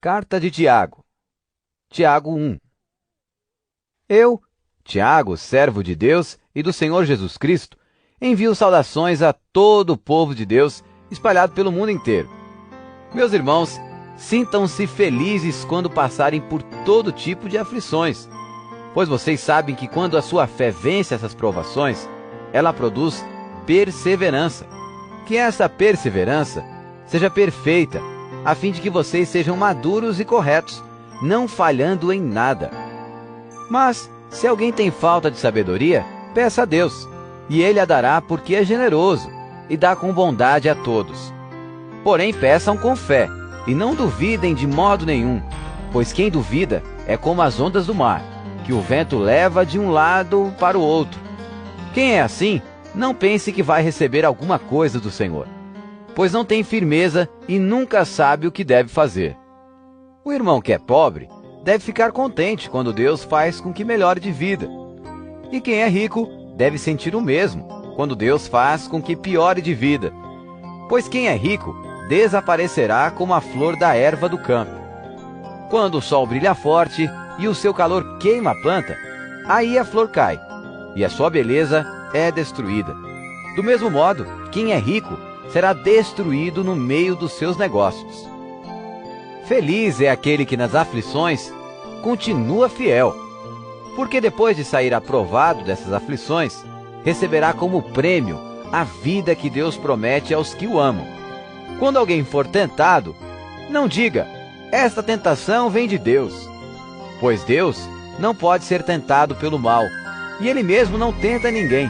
Carta de Tiago. Tiago 1. Eu, Tiago, servo de Deus e do Senhor Jesus Cristo, envio saudações a todo o povo de Deus espalhado pelo mundo inteiro. Meus irmãos, sintam-se felizes quando passarem por todo tipo de aflições, pois vocês sabem que quando a sua fé vence essas provações, ela produz perseverança. Que essa perseverança seja perfeita, a fim de que vocês sejam maduros e corretos, não falhando em nada. Mas, se alguém tem falta de sabedoria, peça a Deus, e Ele a dará porque é generoso, e dá com bondade a todos. Porém, peçam com fé, e não duvidem de modo nenhum, pois quem duvida é como as ondas do mar, que o vento leva de um lado para o outro. Quem é assim, não pense que vai receber alguma coisa do Senhor, pois não tem firmeza e nunca sabe o que deve fazer. O irmão que é pobre deve ficar contente quando Deus faz com que melhore de vida. E quem é rico deve sentir o mesmo quando Deus faz com que piore de vida. Pois quem é rico desaparecerá como a flor da erva do campo. Quando o sol brilha forte e o seu calor queima a planta, aí a flor cai, e a sua beleza é destruída. Do mesmo modo, quem é rico será destruído no meio dos seus negócios. Feliz é aquele que nas aflições continua fiel, porque depois de sair aprovado dessas aflições, receberá como prêmio a vida que Deus promete aos que o amam. Quando alguém for tentado, não diga, esta tentação vem de Deus, pois Deus não pode ser tentado pelo mal, e Ele mesmo não tenta ninguém.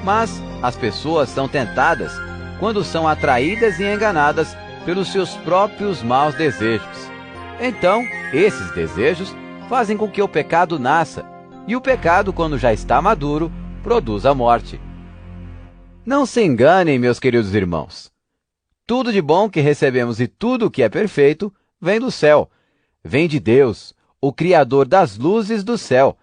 Mas as pessoas são tentadas quando são atraídas e enganadas pelos seus próprios maus desejos. Então, esses desejos fazem com que o pecado nasça, e o pecado, quando já está maduro, produz a morte. Não se enganem, meus queridos irmãos. Tudo de bom que recebemos e tudo que é perfeito vem do céu, vem de Deus, o Criador das luzes do céu.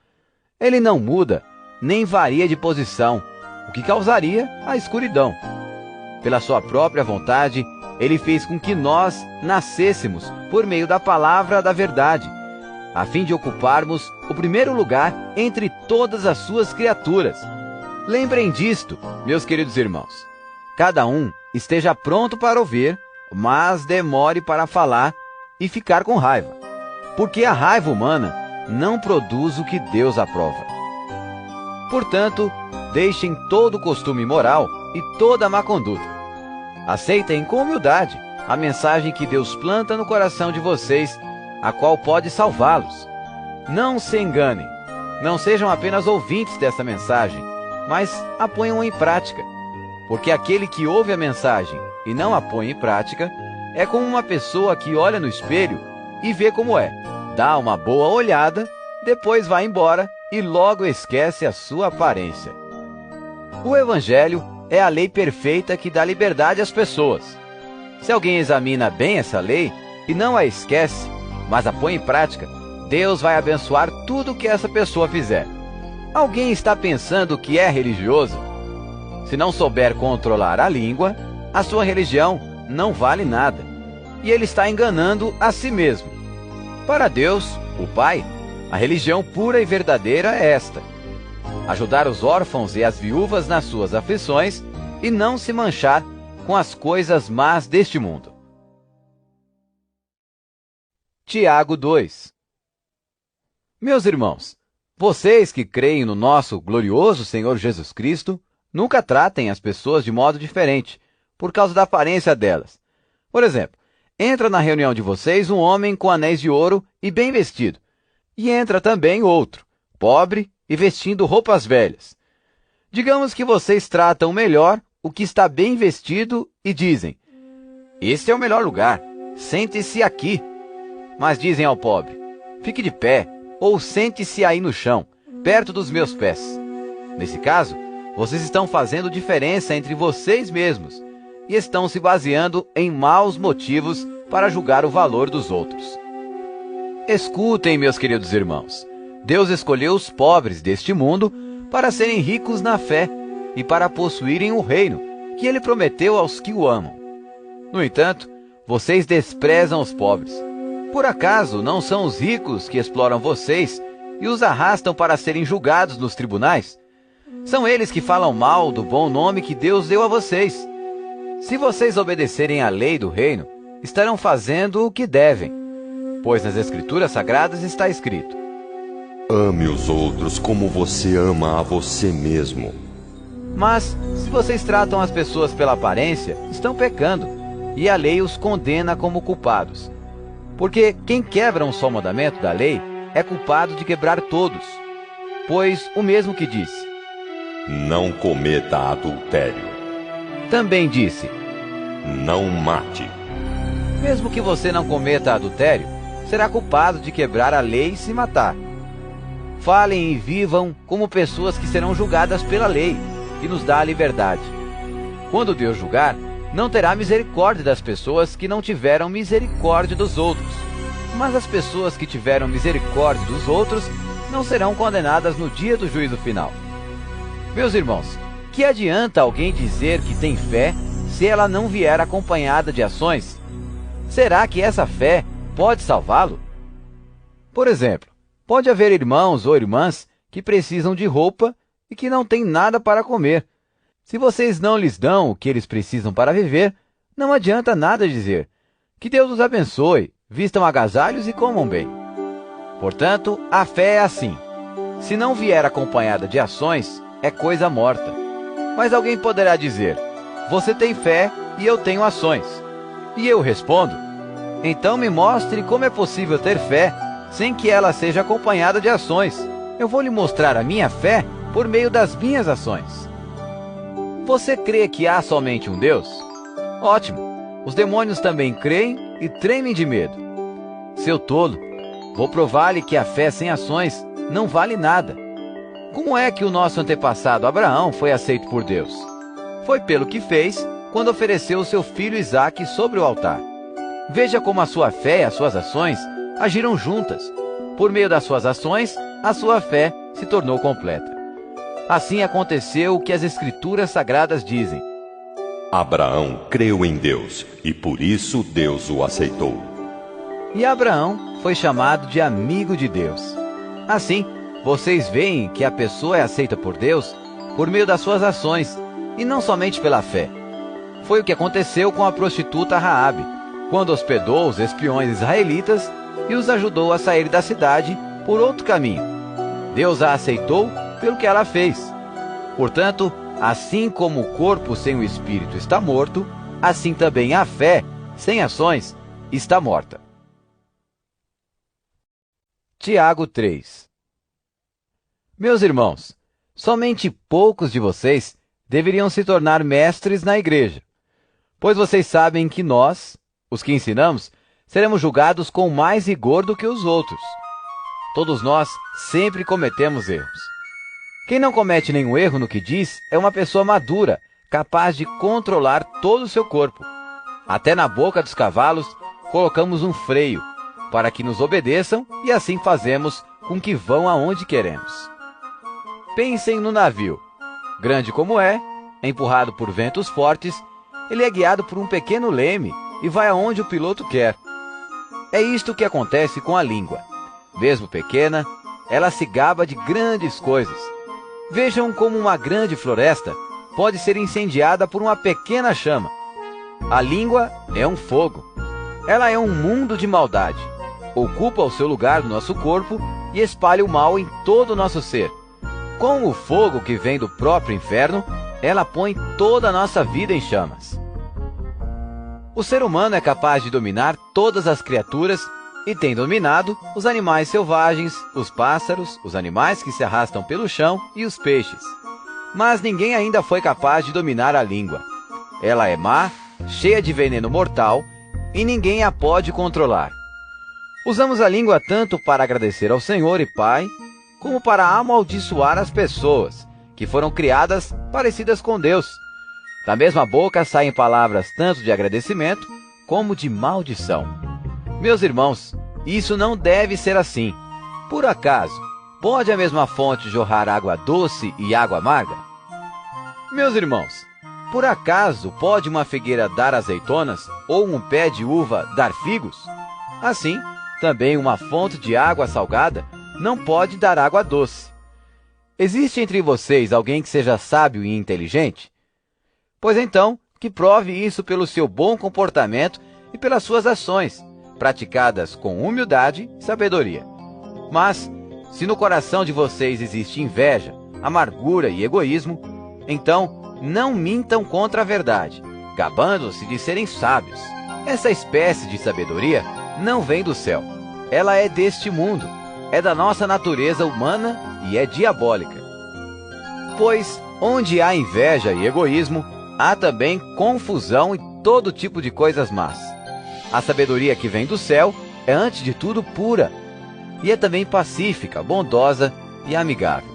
Ele não muda, nem varia de posição, o que causaria a escuridão. Pela sua própria vontade, Ele fez com que nós nascêssemos por meio da palavra da verdade, a fim de ocuparmos o primeiro lugar entre todas as suas criaturas. Lembrem disto, meus queridos irmãos. Cada um esteja pronto para ouvir, mas demore para falar e ficar com raiva, porque a raiva humana não produz o que Deus aprova. Portanto, deixem todo o costume imoral e toda a má conduta. Aceitem com humildade a mensagem que Deus planta no coração de vocês, a qual pode salvá-los. Não se enganem, não sejam apenas ouvintes dessa mensagem, mas a ponham em prática, porque aquele que ouve a mensagem e não a põe em prática é como uma pessoa que olha no espelho e vê como é, dá uma boa olhada, depois vai embora e logo esquece a sua aparência. O Evangelho é a lei perfeita que dá liberdade às pessoas. Se alguém examina bem essa lei e não a esquece, mas a põe em prática, Deus vai abençoar tudo que essa pessoa fizer. Alguém está pensando que é religioso? Se não souber controlar a língua, a sua religião não vale nada, e ele está enganando a si mesmo. Para Deus, o Pai, a religião pura e verdadeira é esta: ajudar os órfãos e as viúvas nas suas aflições e não se manchar com as coisas más deste mundo. Tiago 2. Meus irmãos, vocês que creem no nosso glorioso Senhor Jesus Cristo, nunca tratem as pessoas de modo diferente, por causa da aparência delas. Por exemplo, entra na reunião de vocês um homem com anéis de ouro e bem vestido, e entra também outro, pobre e vestindo roupas velhas. Digamos que vocês tratam melhor o que está bem vestido e dizem, este é o melhor lugar, sente-se aqui. Mas dizem ao pobre, fique de pé, ou sente-se aí no chão, perto dos meus pés. Nesse caso, vocês estão fazendo diferença entre vocês mesmos e estão se baseando em maus motivos para julgar o valor dos outros. Escutem, meus queridos irmãos, Deus escolheu os pobres deste mundo para serem ricos na fé e para possuírem o reino que Ele prometeu aos que o amam. No entanto, vocês desprezam os pobres. Por acaso não são os ricos que exploram vocês e os arrastam para serem julgados nos tribunais? São eles que falam mal do bom nome que Deus deu a vocês. Se vocês obedecerem à lei do reino, estarão fazendo o que devem, pois nas Escrituras Sagradas está escrito: ame os outros como você ama a você mesmo. Mas, se vocês tratam as pessoas pela aparência, estão pecando, e a lei os condena como culpados. Porque quem quebra um só mandamento da lei é culpado de quebrar todos. Pois o mesmo que disse: não cometa adultério. Também disse: não mate. Mesmo que você não cometa adultério, será culpado de quebrar a lei se matar. Falem e vivam como pessoas que serão julgadas pela lei, que nos dá a liberdade. Quando Deus julgar, não terá misericórdia das pessoas que não tiveram misericórdia dos outros. Mas as pessoas que tiveram misericórdia dos outros não serão condenadas no dia do juízo final. Meus irmãos, que adianta alguém dizer que tem fé se ela não vier acompanhada de ações? Será que essa fé pode salvá-lo? Por exemplo, pode haver irmãos ou irmãs que precisam de roupa e que não têm nada para comer. Se vocês não lhes dão o que eles precisam para viver, não adianta nada dizer: que Deus os abençoe, vistam agasalhos e comam bem. Portanto, a fé é assim: se não vier acompanhada de ações, é coisa morta. Mas alguém poderá dizer: você tem fé e eu tenho ações. E eu respondo: então me mostre como é possível ter fé sem que ela seja acompanhada de ações. Eu vou lhe mostrar a minha fé por meio das minhas ações. Você crê que há somente um Deus? Ótimo! Os demônios também creem e tremem de medo. Seu tolo, vou provar-lhe que a fé sem ações não vale nada. Como é que o nosso antepassado Abraão foi aceito por Deus? Foi pelo que fez quando ofereceu o seu filho Isaque sobre o altar. Veja como a sua fé e as suas ações agiram juntas. Por meio das suas ações, a sua fé se tornou completa. Assim aconteceu o que as Escrituras Sagradas dizem: Abraão creu em Deus, e por isso Deus o aceitou. E Abraão foi chamado de amigo de Deus. Assim, vocês veem que a pessoa é aceita por Deus por meio das suas ações, e não somente pela fé. Foi o que aconteceu com a prostituta Raabe, quando hospedou os espiões israelitas e os ajudou a sair da cidade por outro caminho. Deus a aceitou pelo que ela fez. Portanto, assim como o corpo sem o espírito está morto, assim também a fé, sem ações, está morta. Tiago 3. Meus irmãos, somente poucos de vocês deveriam se tornar mestres na igreja, pois vocês sabem que nós, os que ensinamos, seremos julgados com mais rigor do que os outros. Todos nós sempre cometemos erros. Quem não comete nenhum erro no que diz é uma pessoa madura, capaz de controlar todo o seu corpo. Até na boca dos cavalos colocamos um freio, para que nos obedeçam, e assim fazemos com que vão aonde queremos. Pensem no navio. Grande como é empurrado por ventos fortes, ele é guiado por um pequeno leme e vai aonde o piloto quer. É isto que acontece com a língua. Mesmo pequena, ela se gaba de grandes coisas. Vejam como uma grande floresta pode ser incendiada por uma pequena chama. A língua é um fogo. Ela é um mundo de maldade. Ocupa o seu lugar no nosso corpo e espalha o mal em todo o nosso ser. Com o fogo que vem do próprio inferno, ela põe toda a nossa vida em chamas. O ser humano é capaz de dominar todas as criaturas e tem dominado os animais selvagens, os pássaros, os animais que se arrastam pelo chão e os peixes. Mas ninguém ainda foi capaz de dominar a língua. Ela é má, cheia de veneno mortal, e ninguém a pode controlar. Usamos a língua tanto para agradecer ao Senhor e Pai, como para amaldiçoar as pessoas, que foram criadas parecidas com Deus. Da mesma boca saem palavras tanto de agradecimento como de maldição. Meus irmãos, isso não deve ser assim. Por acaso, pode a mesma fonte jorrar água doce e água amarga? Meus irmãos, por acaso pode uma figueira dar azeitonas ou um pé de uva dar figos? Assim, Também uma fonte de água salgada não pode dar água doce. Existe entre vocês alguém que seja sábio e inteligente? Pois então, que prove isso pelo seu bom comportamento e pelas suas ações, praticadas com humildade e sabedoria. Mas, se no coração de vocês existe inveja, amargura e egoísmo, então não mintam contra a verdade, gabando-se de serem sábios. Essa espécie de sabedoria não vem do céu. Ela é deste mundo, é da nossa natureza humana e é diabólica. Pois, onde há inveja e egoísmo, há também confusão e todo tipo de coisas más. A sabedoria que vem do céu é, antes de tudo, pura, e é também pacífica, bondosa e amigável.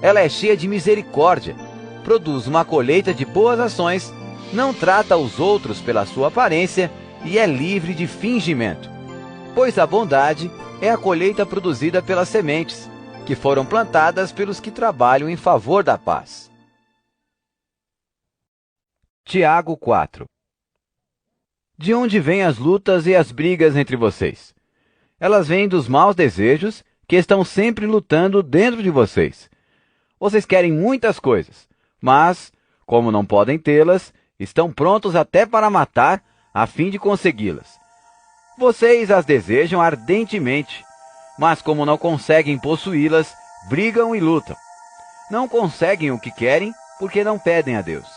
Ela é cheia de misericórdia, produz uma colheita de boas ações, não trata os outros pela sua aparência e é livre de fingimento. Pois a bondade é a colheita produzida pelas sementes, que foram plantadas pelos que trabalham em favor da paz. Tiago 4. De onde vêm as lutas e as brigas entre vocês? Elas vêm dos maus desejos que estão sempre lutando dentro de vocês. Vocês querem muitas coisas, mas, como não podem tê-las, estão prontos até para matar a fim de consegui-las. Vocês as desejam ardentemente, mas como não conseguem possuí-las, brigam e lutam. Não conseguem o que querem porque não pedem a Deus.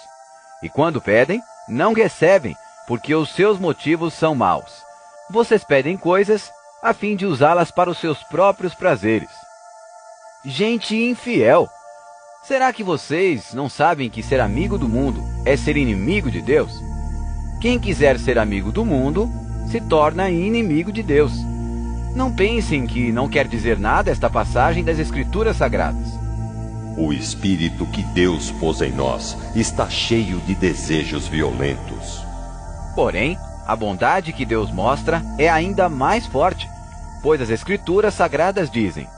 E quando pedem, não recebem, porque os seus motivos são maus. Vocês pedem coisas a fim de usá-las para os seus próprios prazeres. Gente infiel! Será que vocês não sabem que ser amigo do mundo é ser inimigo de Deus? Quem quiser ser amigo do mundo, se torna inimigo de Deus. Não pensem que não quer dizer nada esta passagem das Escrituras Sagradas. O espírito que Deus pôs em nós está cheio de desejos violentos. Porém, a bondade que Deus mostra é ainda mais forte, pois as Escrituras Sagradas dizem: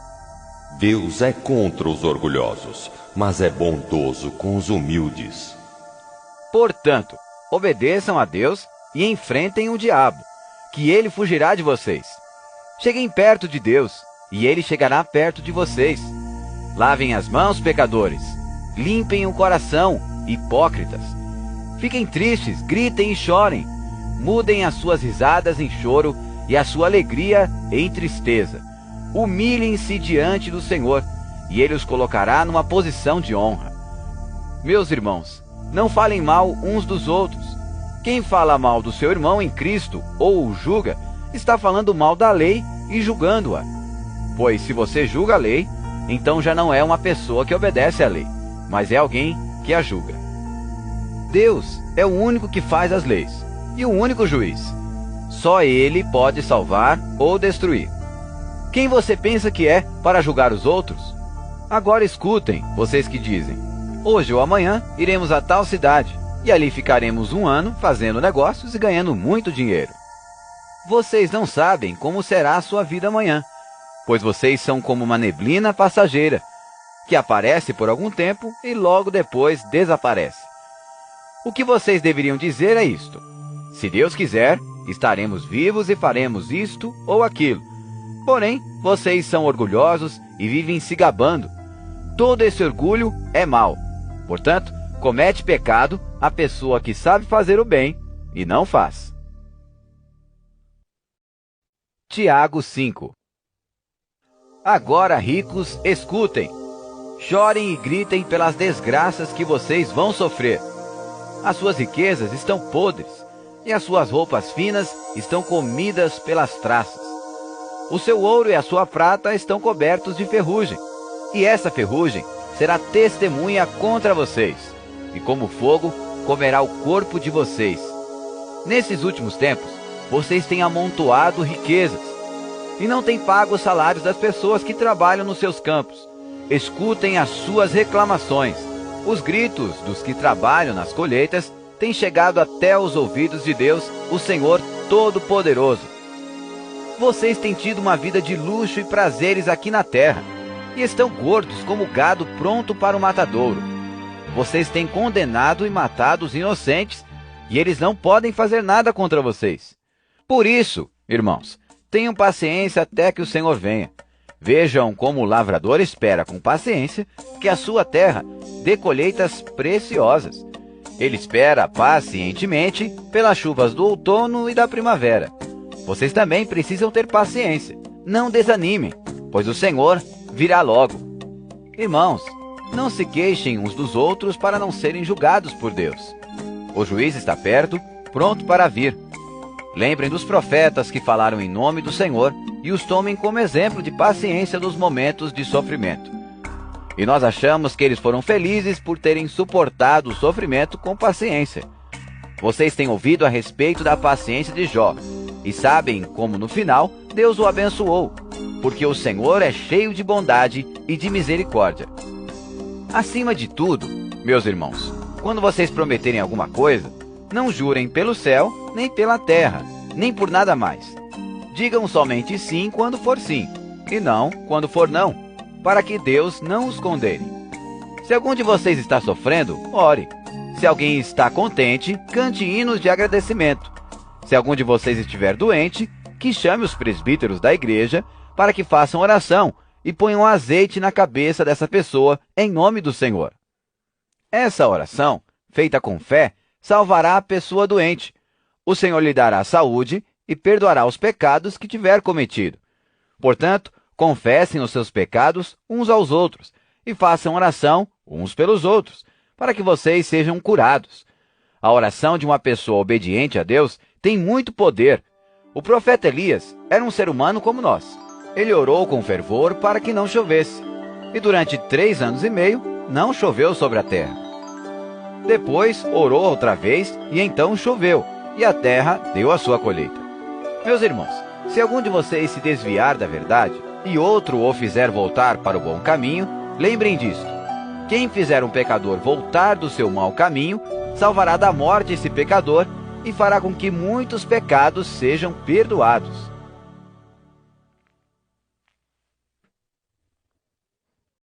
Deus é contra os orgulhosos, mas é bondoso com os humildes. Portanto, obedeçam a Deus e enfrentem o diabo, que ele fugirá de vocês. Cheguem perto de Deus, e ele chegará perto de vocês. Lavem as mãos, pecadores. Limpem o coração, hipócritas. Fiquem tristes, gritem e chorem. Mudem as suas risadas em choro e a sua alegria em tristeza. Humilhem-se diante do Senhor, e ele os colocará numa posição de honra. Meus irmãos, não falem mal uns dos outros. Quem fala mal do seu irmão em Cristo ou o julga, está falando mal da lei e julgando-a. Pois se você julga a lei, então já não é uma pessoa que obedece à lei, mas é alguém que a julga. Deus é o único que faz as leis e o único juiz. Só ele pode salvar ou destruir. Quem você pensa que é para julgar os outros? Agora escutem, vocês que dizem: hoje ou amanhã iremos a tal cidade, e ali ficaremos 1 ano fazendo negócios e ganhando muito dinheiro. Vocês não sabem como será a sua vida amanhã, pois vocês são como uma neblina passageira, que aparece por algum tempo e logo depois desaparece. O que vocês deveriam dizer é isto: se Deus quiser, estaremos vivos e faremos isto ou aquilo. Porém, vocês são orgulhosos e vivem se gabando. Todo esse orgulho é mau. Portanto, comete pecado a pessoa que sabe fazer o bem e não faz. Tiago 5. Agora, ricos, escutem. Chorem e gritem pelas desgraças que vocês vão sofrer. As suas riquezas estão podres, e as suas roupas finas estão comidas pelas traças. O seu ouro e a sua prata estão cobertos de ferrugem, e essa ferrugem será testemunha contra vocês, e como fogo comerá o corpo de vocês. Nesses últimos tempos, vocês têm amontoado riquezas, e não têm pago os salários das pessoas que trabalham nos seus campos. Escutem as suas reclamações. Os gritos dos que trabalham nas colheitas têm chegado até os ouvidos de Deus, o Senhor Todo-Poderoso. Vocês têm tido uma vida de luxo e prazeres aqui na terra, e estão gordos como gado pronto para o matadouro. Vocês têm condenado e matado os inocentes, e eles não podem fazer nada contra vocês. Por isso, irmãos, Tenham paciência até que o Senhor venha. Vejam como o lavrador espera com paciência que a sua terra dê colheitas preciosas. Ele espera pacientemente pelas chuvas do outono e da primavera. Vocês também precisam ter paciência. Não desanimem, pois o Senhor virá logo. Irmãos, não se queixem uns dos outros para não serem julgados por Deus. O juiz está perto, pronto para vir. Lembrem dos profetas que falaram em nome do Senhor e os tomem como exemplo de paciência nos momentos de sofrimento. E nós achamos que eles foram felizes por terem suportado o sofrimento com paciência. Vocês têm ouvido a respeito da paciência de Jó e sabem como no final Deus o abençoou, porque o Senhor é cheio de bondade e de misericórdia. Acima de tudo, meus irmãos, quando vocês prometerem alguma coisa, não jurem pelo céu, nem pela terra, nem por nada mais. Digam somente sim quando for sim, e não quando for não, para que Deus não os condene. Se algum de vocês está sofrendo, ore. Se alguém está contente, cante hinos de agradecimento. Se algum de vocês estiver doente, que chame os presbíteros da igreja para que façam oração e ponham azeite na cabeça dessa pessoa em nome do Senhor. Essa oração, feita com fé, salvará a pessoa doente. O Senhor lhe dará saúde e perdoará os pecados que tiver cometido. Portanto, confessem os seus pecados uns aos outros e façam oração uns pelos outros, para que vocês sejam curados. A oração de uma pessoa obediente a Deus tem muito poder. O profeta Elias era um ser humano como nós. Ele orou com fervor para que não chovesse, e durante 3 anos e meio não choveu sobre a terra. Depois orou outra vez e então choveu, e a terra deu a sua colheita. Meus irmãos, se algum de vocês se desviar da verdade e outro o fizer voltar para o bom caminho, lembrem disto. Quem fizer um pecador voltar do seu mau caminho, salvará da morte esse pecador e fará com que muitos pecados sejam perdoados.